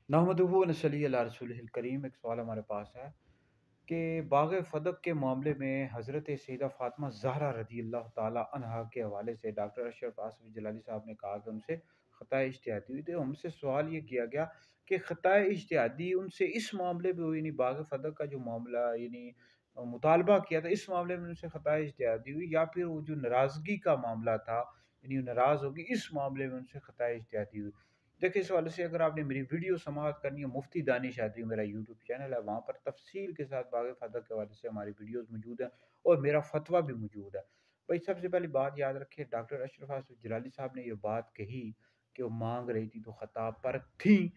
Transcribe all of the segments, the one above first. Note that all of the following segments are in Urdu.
نحمدہ و نصلی علی رسولہ الکریم۔ ایک سوال ہمارے پاس ہے کہ باغ فدق کے معاملے میں حضرت سیدہ فاطمہ زہرا رضی اللہ تعالی عنہا کے حوالے سے ڈاکٹر اشرف آصفی جلالی صاحب نے کہا کہ ان سے خطۂ اجتہادی ہوئی، تو ہم سے سوال یہ کیا گیا کہ خطۂ اجتہادی ان سے اس معاملے میں ہوئی، یعنی باغ فدق کا جو معاملہ یعنی مطالبہ کیا تھا، اس معاملے میں ان سے خطۂ اجتہادی ہوئی، یا پھر وہ جو ناراضگی کا معاملہ تھا یعنی وہ ناراض ہوگی، اس معاملے میں ان سے خطۂ اجتہادی ہوئی؟ دیکھیں، اس حوالے سے اگر آپ نے میری ویڈیو سماعت کرنی ہے، مفتی دانش ادری میرا یوٹیوب چینل ہے، وہاں پر تفصیل کے ساتھ باغ فدق کے حوالے سے ہماری ویڈیوز موجود ہیں اور میرا فتویٰ بھی موجود ہے۔ بھائی، سب سے پہلی بات یاد رکھیں، ڈاکٹر اشرف آصف جلالی صاحب نے یہ بات کہی کہ وہ مانگ رہی تھی تو خطا پر تھیں،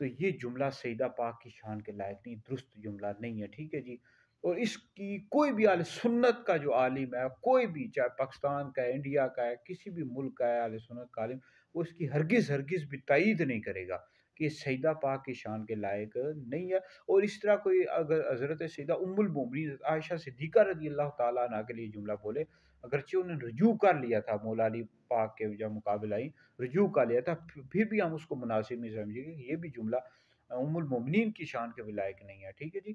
تو یہ جملہ سیدہ پاک کی شان کے لائق نہیں، درست جملہ نہیں ہے، ٹھیک ہے جی۔ اور اس کی کوئی بھی اہل سنت کا جو عالم ہے، کوئی بھی، چاہے پاکستان کا ہے، انڈیا کا ہے، کسی بھی ملک کا ہے، اہل سنت کا عالم، وہ اس کی ہرگز ہرگز بھی تائید نہیں کرے گا کہ یہ سیدہ پاک کی شان کے لائق نہیں ہے۔ اور اس طرح کوئی اگر حضرت سیدہ ام المومنین عائشہ صدیقہ رضی اللہ تعالیٰ عنہ کے لیے جملہ بولے، اگرچہ انہوں نے رجوع کر لیا تھا مولا علی پاک کے جب مقابلہ آئی، رجوع کر لیا تھا، پھر بھی ہم اس کو مناسب نہیں سمجھیں گے کہ یہ بھی جملہ ام المومنین کی شان کے بھی لائق نہیں ہے، ٹھیک ہے جی۔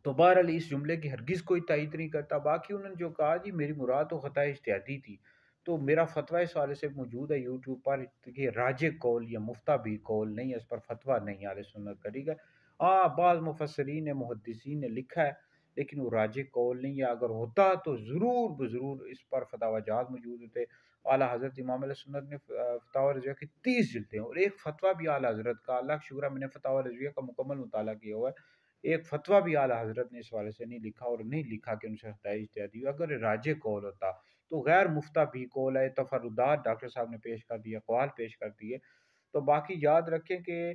تو بہرحال اس جملے کی ہرگز کوئی تائید نہیں کرتا۔ باقی انہوں نے جو کہا جی میری مراد تو خطۂ اجتہادی تھی، تو میرا فتویٰ اس حوالے سے موجود ہے یوٹیوب پر کہ راجع قول یا مفتہ بھی قول نہیں ہے، اس پر فتویٰ نہیں ہے اہل سنت کا، ٹھیک ہے۔ ہاں، بعض مفسرین نے، محدثین نے لکھا ہے، لیکن وہ راجع قول نہیں ہے۔ اگر ہوتا تو ضرور بضرور اس پر فتاوی جات موجود ہوتے۔ اعلیٰ حضرت امام علیہ سنت نے فتاوی رضویہ کی 30 جلدیں اور ایک فتویٰ بھی اعلیٰ حضرت کا، اللہ کا شکر ہے میں نے فتاوی رضویہ کا مکمل مطالعہ کیا ہوا ہے، ایک فتویٰ بھی اعلیٰ حضرت نے اس حوالے سے نہیں لکھا، اور نہیں لکھا کہ ان سے خطۂ اجتہادی ہوئی۔ اگر راجع قول ہوتا تو غیر مفتہ بھی قول ہے، تفردات ڈاکٹر صاحب نے پیش کر دیے، اقوال پیش کر دیے۔ تو باقی یاد رکھیں کہ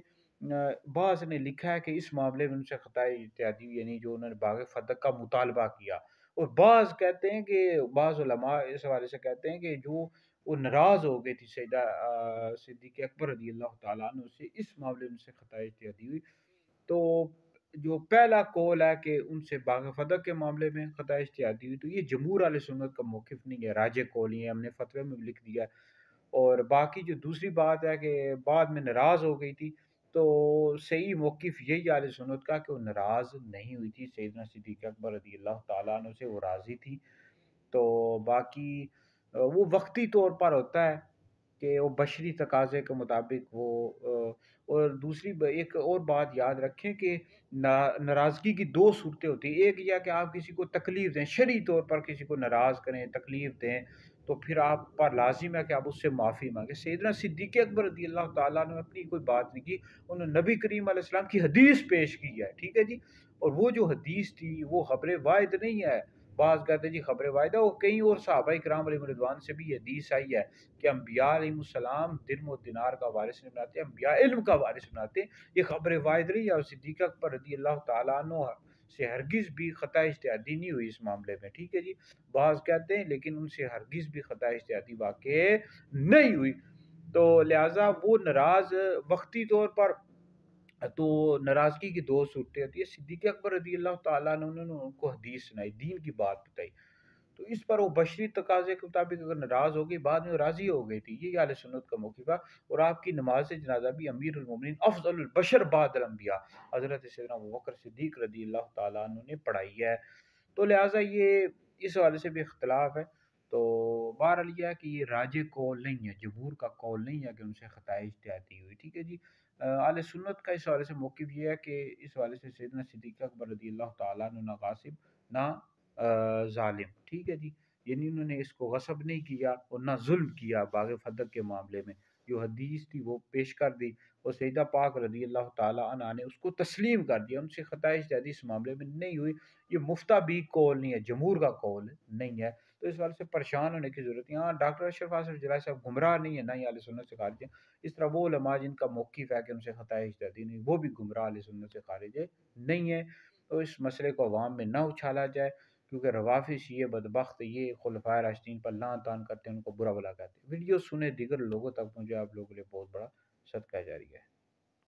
بعض نے لکھا ہے کہ اس معاملے میں ان سے خطۂ اجتہادی ہوئی، یعنی جو انہوں نے باغ فدق کا مطالبہ کیا، اور بعض کہتے ہیں کہ بعض علماء اس حوالے سے کہتے ہیں کہ جو وہ ناراض ہو گئی تھی سیدہ صدیق اکبر رضی اللہ تعالیٰ عنہ سے، اس معاملے میں ان سے خطۂ اجتہادی ہوئی۔ تو جو پہلا قول ہے کہ ان سے باغ فدق کے معاملے میں خطۂ اجتہادی ہوئی، تو یہ جمہور اہل سنت کا موقف نہیں ہے، راجع قول ہی ہے، ہم نے فتوے میں بھی لکھ دیا ہے۔ اور باقی جو دوسری بات ہے کہ بعد میں ناراض ہو گئی تھی، تو صحیح موقف یہی اہل سنت کا کہ وہ ناراض نہیں ہوئی تھی، سیدنا صدیق اکبر رضی اللہ تعالیٰ عنہ سے وہ راضی تھی۔ تو باقی وہ وقتی طور پر ہوتا ہے کہ وہ بشری تقاضے کے مطابق وہ اور دوسری ایک اور بات یاد رکھیں کہ ناراضگی کی دو صورتیں ہوتی ہیں۔ ایک یہ کہ آپ کسی کو تکلیف دیں، شرعی طور پر کسی کو ناراض کریں، تکلیف دیں، تو پھر آپ پر لازم ہے کہ آپ اس سے معافی مانگیں۔ سیدنا صدیق اکبر رضی اللہ تعالیٰ نے اپنی کوئی بات نہیں کی، انہوں نے نبی کریم علیہ السلام کی حدیث پیش کی ہے، ٹھیک ہے جی۔ اور وہ جو حدیث تھی وہ خبر واحد نہیں ہے، بعض کہتے ہیں جی خبر واحدہ، وہ کئی اور صحابہ کرام علیہ رضوان سے بھی یہ حدیث آئی ہے کہ انبیاء علیہ السلام درم و دینار کا وارث نہیں بناتے، انبیاء علم کا وارث بناتے ہیں۔ یہ خبر واحد نہیں ہے، اور صدیق اکبر رضی اللہ تعالیٰ عنہ سے ہرگز بھی خطا اجتہادی نہیں ہوئی اس معاملے میں، ٹھیک ہے جی۔ بعض کہتے ہیں لیکن ان سے ہرگز بھی خطا اجتہادی واقع نہیں ہوئی۔ تو لہٰذا وہ ناراض وقتی طور پر، تو ناراضگی کی دو صورتیں ہوتی ہے۔ صدیق اکبر رضی اللہ تعالیٰ عنہ نے ان کو حدیث سنائی، دین کی بات بتائی، تو اس پر وہ بشری تقاضے کے مطابق اگر ناراض ہو گئی، بعد میں راضی ہو گئی تھی، یہ اہل سنت کا موقف ہے۔ اور آپ کی نماز جنازہ بھی امیر المومنین افضل البشر بعد الانبیاء حضرت سیدنا ابوبکر صدیق رضی اللہ تعالیٰ عنہ نے پڑھائی ہے۔ تو لہٰذا یہ اس حوالے سے بھی اختلاف ہے۔ تو بہرحال یہ ہے کہ یہ راجع قول نہیں ہے، جمہور کا قول نہیں ہے کہ ان سے خطۂ اجتہادی ہوئی، ٹھیک ہے جی۔ اہل سنت کا اس حوالے سے موقف یہ ہے کہ اس حوالے سے سیدنا صدیق اکبر رضی اللہ تعالیٰ عنہ نہ غاصب نہ ظالم، ٹھیک ہے جی، یعنی انہوں نے اس کو غصب نہیں کیا اور نہ ظلم کیا باغ فدق کے معاملے میں، جو حدیث تھی وہ پیش کر دی، اور سیدہ پاک رضی اللہ تعالیٰ عنہ نے اس کو تسلیم کر دیا، ان سے خطۂ اجتہادی اس معاملے میں نہیں ہوئی۔ یہ مفتہ بھی قول نہیں ہے، جمہور کا قول نہیں ہے، تو اس حوالے سے پریشان ہونے کی ضرورت نہیں ہے۔ ہاں، ڈاکٹر اشرف آصف جلالی صاحب گمراہ نہیں ہے، نہ ہی اہل سنت سے خارج ہے، اس طرح وہ علماء جن کا موقف ہے کہ ان سے خطۂ اجتہادی نہیں، وہ بھی گمراہ اہل سنت سے خارج نہیں ہے۔ تو اس مسئلے کو عوام میں نہ اچھالا جائے، کیونکہ روافظ شیعہ بدبخت یہ خلفائے راشدین پر لعن طعن کرتے ہیں، ان کو برا بلا کہتے ہیں۔ ویڈیو سنے، دیگر لوگوں تک پہنچے، آپ لوگوں کے لیے بہت بڑا صدقہ جاریہ ہے۔